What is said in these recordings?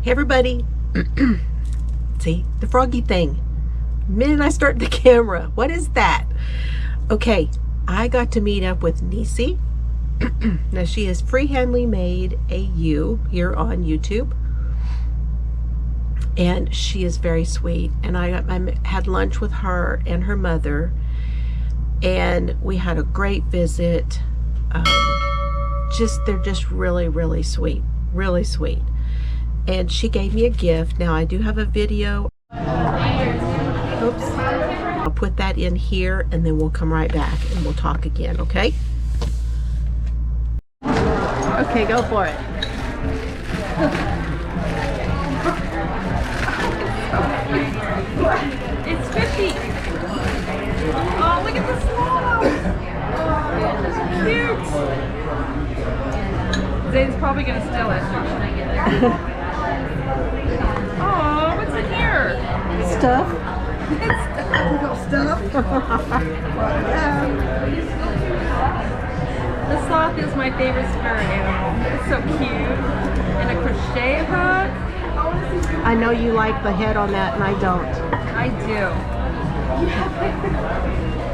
Hey everybody. See, the froggy thing. The minute I start the camera, what is that? Okay, I got to meet up with Nisi. Now she has freehandly made a U here on YouTube. And she is very sweet. And I had lunch with her and her mother. And we had a great visit. They're just really, really sweet. Really sweet. And she gave me a gift. Now I do have a video. Oops. I'll put that in here and then we'll come right back and we'll talk again, okay? Okay, go for it. It's 50. Oh, look at the sloth. Oh, cute. Zane's probably going to steal it. Oh, what's in here? Stuff. Stuff. The sloth is my favorite spirit animal. It's so cute. And a crochet hook. I know you like the head on that and I don't. I do.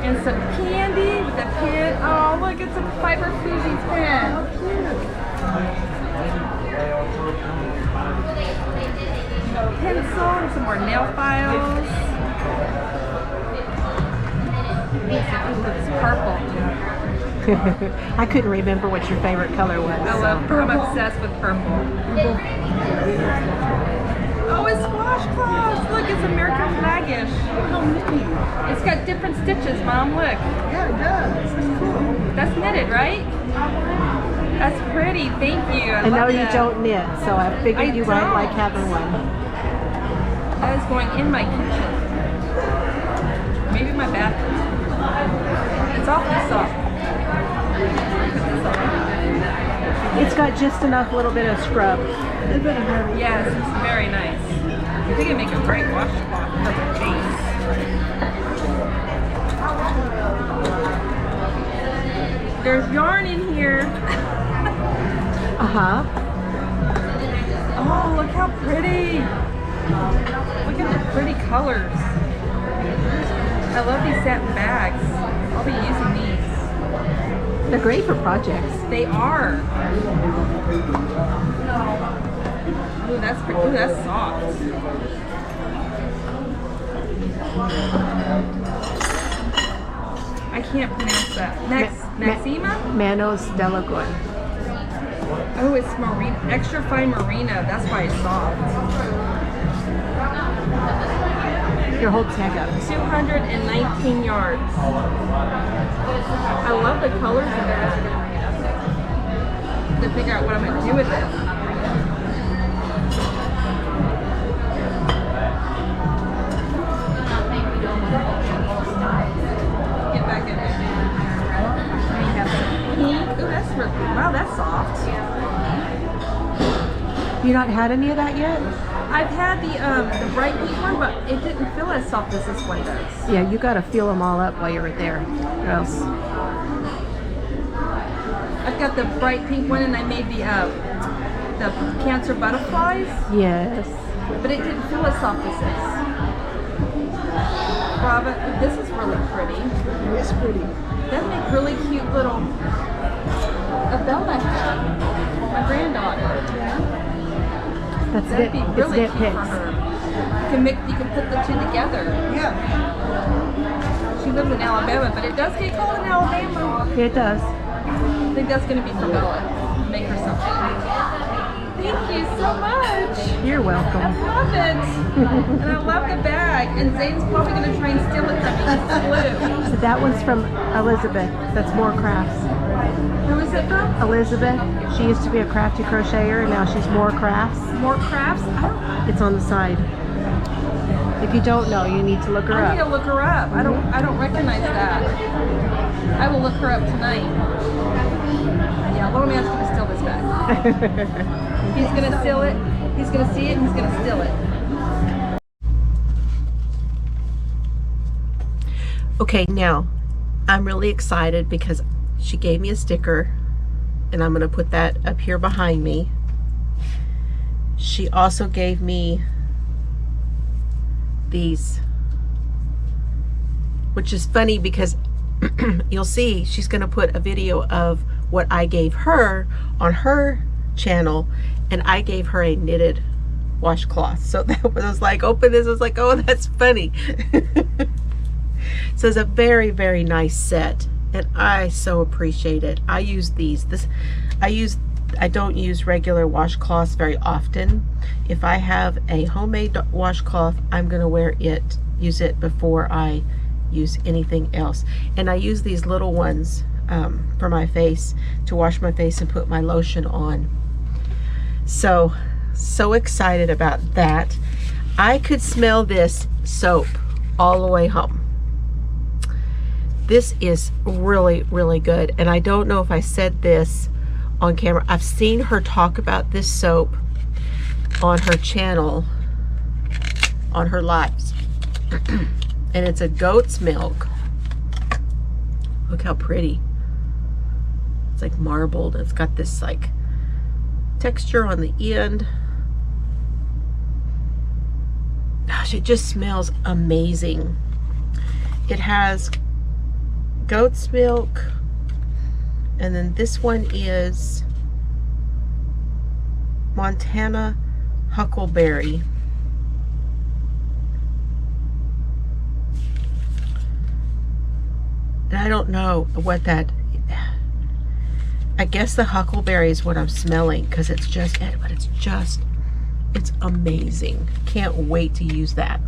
And some candy with a pin. Oh, look, it's a fiber Floozie pin. Pencil and some more nail files. It's purple. I couldn't remember what your favorite color was. I'm obsessed with purple. Oh, it's washcloths. Look, it's American flagish. It's got different stitches, Mom. Look. Yeah, it does. It's cool. That's knitted, right? That's pretty. Thank you. I know you don't knit, so I figured you might like having one. That is going in my kitchen. Maybe my bathroom. It's awfully soft. It's got just enough little bit of scrub. Yes, it's very nice. I think it'd make a great washcloth for the face. There's yarn in here. Uh-huh. Oh, look how pretty. Look at the pretty colors. I love these satin bags. I'll be using these. They're great for projects. They are. Ooh, that's pretty. Ooh, that's soft. I can't pronounce that. Maxima? Manos Delagoy. Oh, it's merino, extra fine merino. That's why it's soft. Your whole tag up. 219 yards. I love the colors of it. To figure out what I'm going to do with it. Get back in there. We have some pink. Ooh, that's really, wow, that's soft. You not had any of that yet? I've had the bright pink one, but it didn't feel as soft as this one does. Yeah, you got to feel them all up while you're there. Or else. I've got the bright pink one, and I made the cancer butterflies. Yes. But it didn't feel as soft as this. Wow, but this is really pretty. It's pretty. That make really cute little a bell I have. My granddaughter. That's That'd it. be It's really knit cute for picks. her. You can put the two together. Yeah. She lives in Alabama, but it does get cold in Alabama. It does. I think that's going to be for Bella. Make her something. Thank you so much. You're welcome. I love it. And I love the bag. And Zane's probably going to try and steal it from me. It's blue. So that one's from Elizabeth. That's More Crafts. Who is it from? Elizabeth, she used to be a crafty crocheter and now she's More Crafts. More Crafts? It's on the side. If you don't know, you need to look her I need to up. look her up. I don't recognize that. I will look her up tonight. Yeah, little man's going to steal this bag. He's going to steal it. He's going to see it and he's going to steal it. Okay, now I'm really excited because she gave me a sticker and I'm going to put that up here behind me. She also gave me these, which is funny because you'll see she's going to put a video of what I gave her on her channel, and I gave her a knitted washcloth. So that was like, open this, I was like, oh, that's funny. So it's a very, very nice set, and I so appreciate it. I use these. I don't use regular washcloths very often. If I have a homemade washcloth, I'm going to use it before I use anything else. And I use these little ones for my face, to wash my face and put my lotion on. So excited about that. I could smell this soap all the way home. This is really, really good. And I don't know if I said this on camera. I've seen her talk about this soap on her channel, on her lives. And it's a goat's milk. Look how pretty. It's like marbled. It's got this like texture on the end. Gosh, it just smells amazing. It has goat's milk, and then this one is Montana huckleberry. And I don't know what that, I guess the huckleberry is what I'm smelling, because it's just, but it's amazing. Can't wait to use that.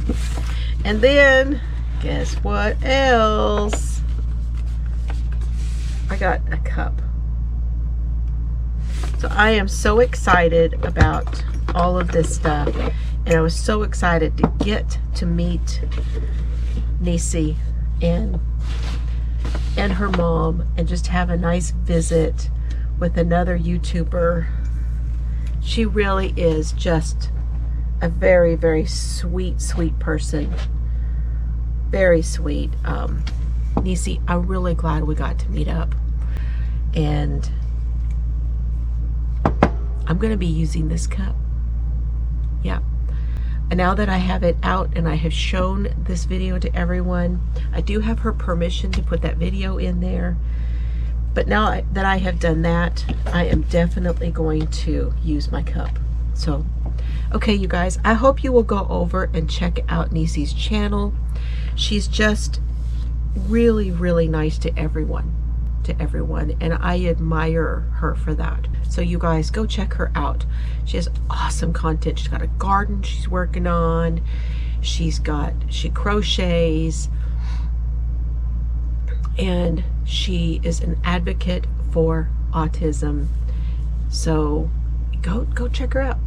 And then guess what else? I got a cup. So I am so excited about all of this stuff, and I was so excited to get to meet Nisi and her mom, and just have a nice visit with another YouTuber. She really is just a very, very sweet, sweet person. Very sweet. Nisi, I'm really glad we got to meet up, and I'm going to be using this cup. Yeah. And now that I have it out and I have shown this video to everyone, I do have her permission to put that video in there. But now that I have done that, I am definitely going to use my cup. So, okay, you guys, I hope you will go over and check out Nisi's channel. She's just really, really nice to everyone, and I admire her for that. So you guys go check her out. She has awesome content. She's got a garden she's working on. She crochets, and she is an advocate for autism. So go check her out.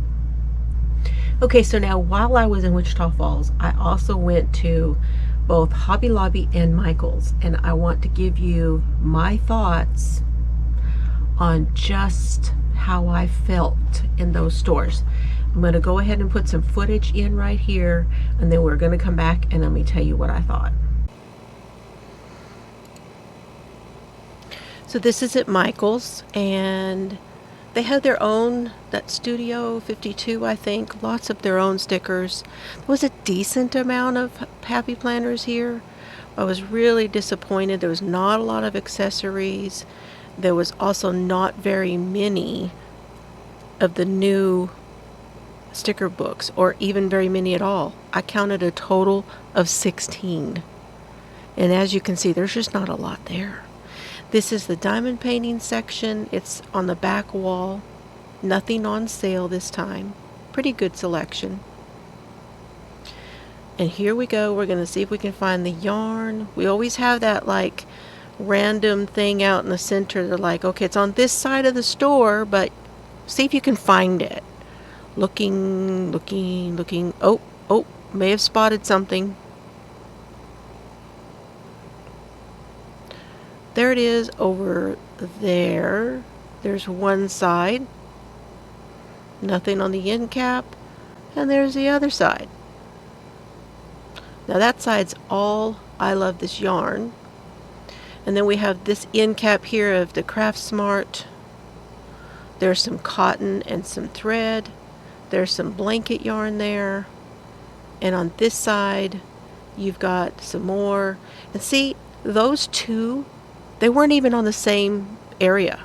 Okay, so now while I was in Wichita Falls, I also went to both Hobby Lobby and Michael's, and I want to give you my thoughts on just how I felt in those stores. I'm going to go ahead and put some footage in right here, and then we're going to come back and let me tell you what I thought. So this is at Michael's, and they had their own, that Studio 52, I think, lots of their own stickers. There was a decent amount of happy planners here. I was really disappointed. There was not a lot of accessories. There was also not very many of the new sticker books, or even very many at all. I counted a total of 16. And as you can see, there's just not a lot there. This is the diamond painting section. It's on the back wall. Nothing on sale this time. Pretty good selection. And here we go. We're going to see if we can find the yarn. We always have that like random thing out in the center. They're like, okay, it's on this side of the store, but see if you can find it. Looking. Oh, may have spotted something. There it is over there. There's one side. Nothing on the end cap. And there's the other side. Now that side's all I love this yarn. And then we have this end cap here of the Craft Smart. There's some cotton and some thread. There's some blanket yarn there. And on this side, you've got some more. And see, those two, they weren't even on the same area.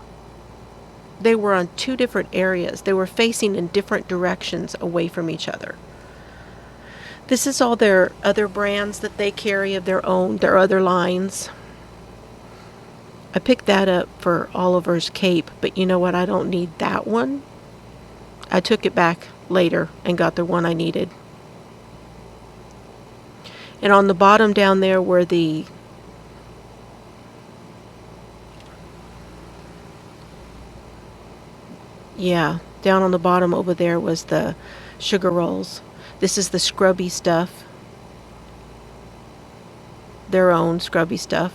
They were on two different areas. They were facing in different directions away from each other. This is all their other brands that they carry of their own, their other lines. I picked that up for Oliver's cape, but you know what? I don't need that one. I took it back later and got the one I needed. And on the bottom down there were the down on the bottom over there was the sugar rolls. This is the scrubby stuff. Their own scrubby stuff.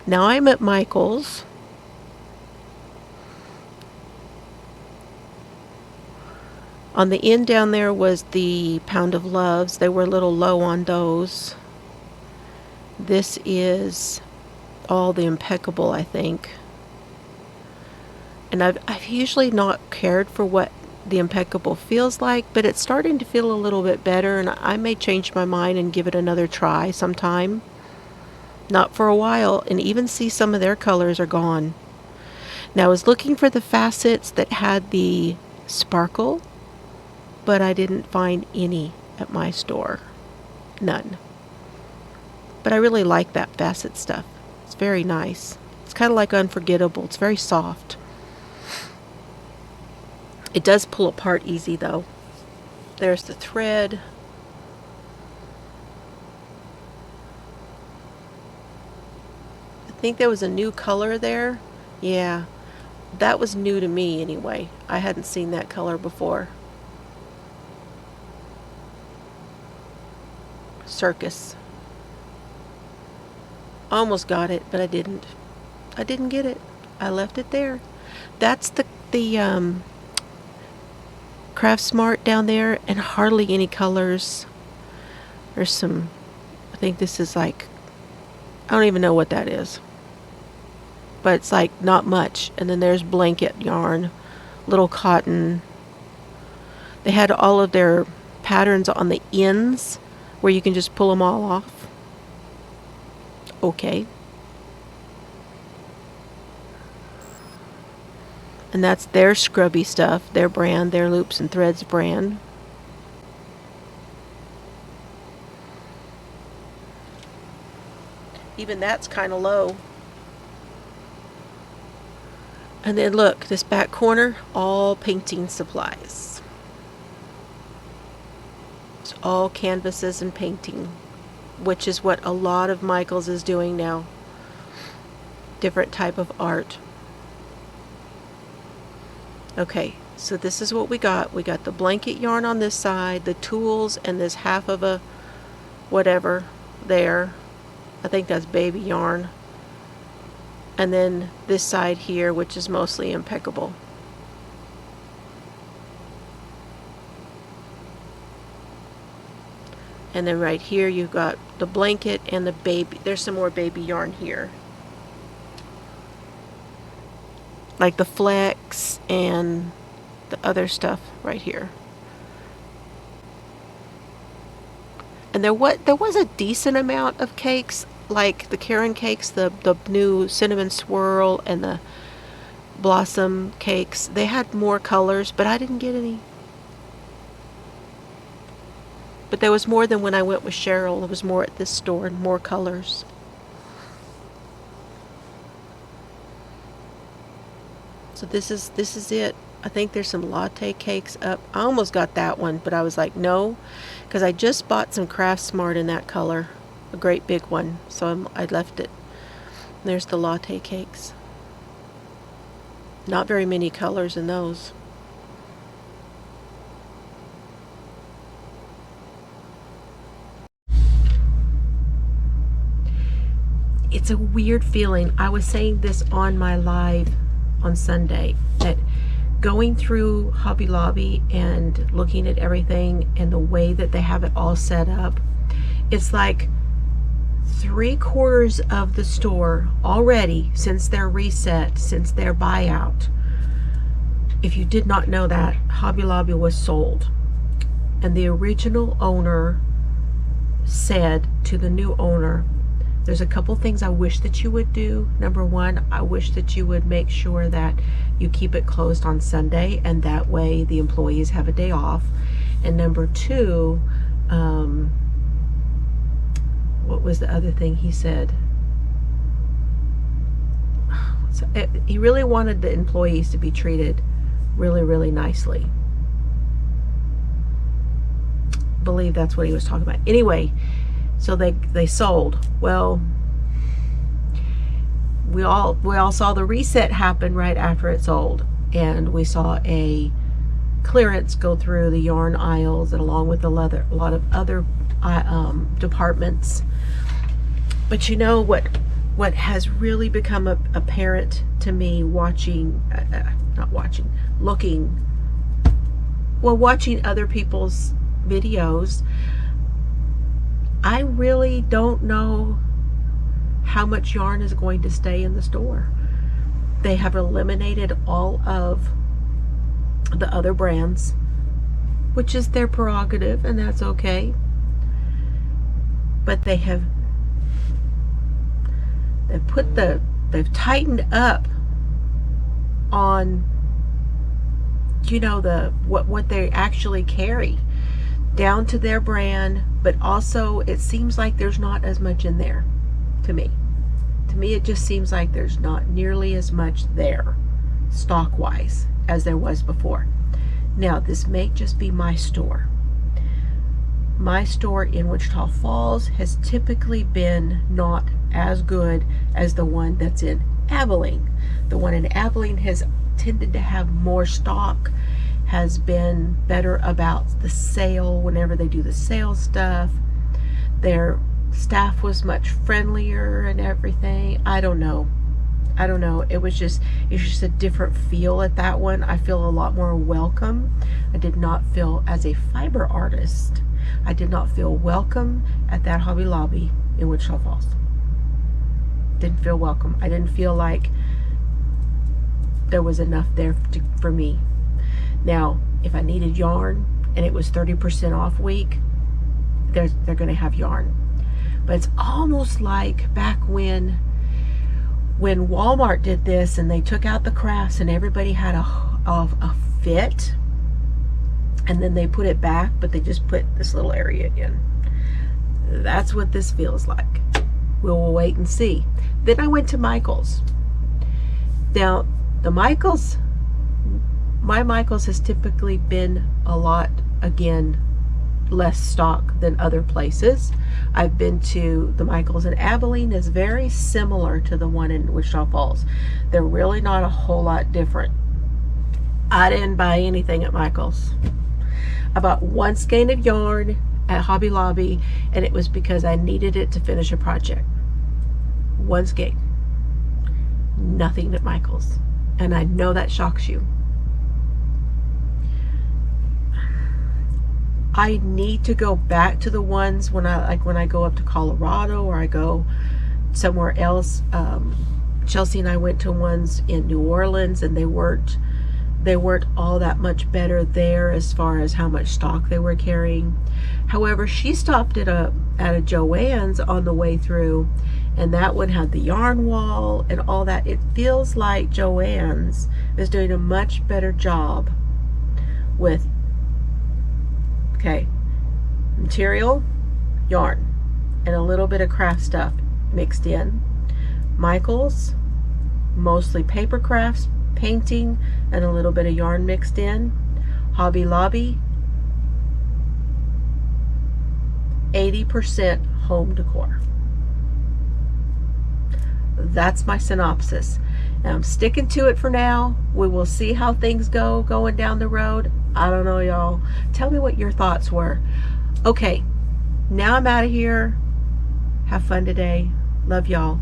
Now I'm at Michael's. On the end down there was the Pound of Loves. They were a little low on those. This is all the Impeccable, I think. And I've usually not cared for what the Impeccable feels like, but it's starting to feel a little bit better, and I may change my mind and give it another try sometime. Not for a while, and even see some of their colors are gone. Now I was looking for the facets that had the sparkle, but I didn't find any at my store. None. But I really like that facet stuff. It's very nice. It's kind of like Unforgettable. It's very soft. It does pull apart easy though. There's the thread. I think there was a new color there. Yeah, that was new to me anyway. I hadn't seen that color before. Circus. Almost got it, but I didn't. I didn't get it. I left it there. That's the Craft Smart down there, and hardly any colors. There's some, I think this is like, I don't even know what that is, but it's like not much. And then there's blanket yarn, little cotton. They had all of their patterns on the ends where you can just pull them all off. Okay. And that's their scrubby stuff, their brand, their Loops and Threads brand. Even that's kind of low. And then look, this back corner, all painting supplies. It's all canvases and painting, which is what a lot of Michael's is doing now. Different type of art. Okay, so this is what we got. We got the blanket yarn on this side, the tools, and this half of a whatever there. I think that's baby yarn. And then this side here, which is mostly Impeccable. And then right here you've got the blanket and the baby. There's some more baby yarn here. Like the flex and the other stuff right here. And there was a decent amount of cakes, like the Karen cakes, the new cinnamon swirl and the blossom cakes. They had more colors, but I didn't get any. But there was more than when I went with Cheryl. There was more at this store and more colors. So this is it. I think there's some latte cakes up. I almost got that one, but I was like, no, because I just bought some Craft Smart in that color, a great big one. So I left it. There's the latte cakes. Not very many colors in those. It's a weird feeling. I was saying this on my live on Sunday, that going through Hobby Lobby and looking at everything and the way that they have it all set up, it's like 3/4 of the store already, since their reset, since their buyout. If you did not know that, Hobby Lobby was sold. And the original owner said to the new owner, there's a couple things I wish that you would do. Number one, I wish that you would make sure that you keep it closed on Sunday, and that way the employees have a day off. And number two, what was the other thing he said? So he really wanted the employees to be treated really, really nicely. I believe that's what he was talking about. Anyway, so they sold. Well, we all saw the reset happen right after it sold, and we saw a clearance go through the yarn aisles, and along with a lot of other departments. But you know what has really become apparent to me watching other people's videos, I really don't know how much yarn is going to stay in the store. They have eliminated all of the other brands, which is their prerogative, and that's okay. But they've tightened up on, you know, what they actually carry down to their brand, but also it seems like there's not as much in there to me. To me, it just seems like there's not nearly as much there stock wise as there was before. Now, this may just be my store. My store in Wichita Falls has typically been not as good as the one that's in Abilene. The one in Abilene has tended to have more stock, has been better about the sale whenever they do the sale stuff. Their staff was much friendlier and everything. I don't know. It's just a different feel at that one. I feel a lot more welcome. I did not feel, as a fiber artist, I did not feel welcome at that Hobby Lobby in Wichita Falls. Didn't feel welcome. I didn't feel like there was enough there for me. Now, if I needed yarn and it was 30% off week, they're going to have yarn. But it's almost like back when Walmart did this and they took out the crafts and everybody had a fit, and then they put it back, but they just put this little area in. That's what this feels like. We'll wait and see. Then I went to Michael's. Now, my Michael's has typically been a lot, again, less stock than other places. I've been to the Michael's in Abilene. Is very similar to the one in Wichita Falls. They're really not a whole lot different. I didn't buy anything at Michael's. I bought one skein of yarn at Hobby Lobby, and it was because I needed it to finish a project. One skein. Nothing at Michael's. And I know that shocks you. I need to go back to the ones when I go up to Colorado or I go somewhere else. Chelsea and I went to ones in New Orleans, and they weren't all that much better there as far as how much stock they were carrying. However, she stopped at a Joann's on the way through, and that one had the yarn wall and all that. It feels like Joann's is doing a much better job with, okay, material, yarn, and a little bit of craft stuff mixed in. Michael's, mostly paper crafts, painting, and a little bit of yarn mixed in. Hobby Lobby, 80% home decor. That's my synopsis. And I'm sticking to it for now. We will see how things go going down the road. I don't know, y'all. Tell me what your thoughts were. Okay, now I'm out of here. Have fun today. Love y'all.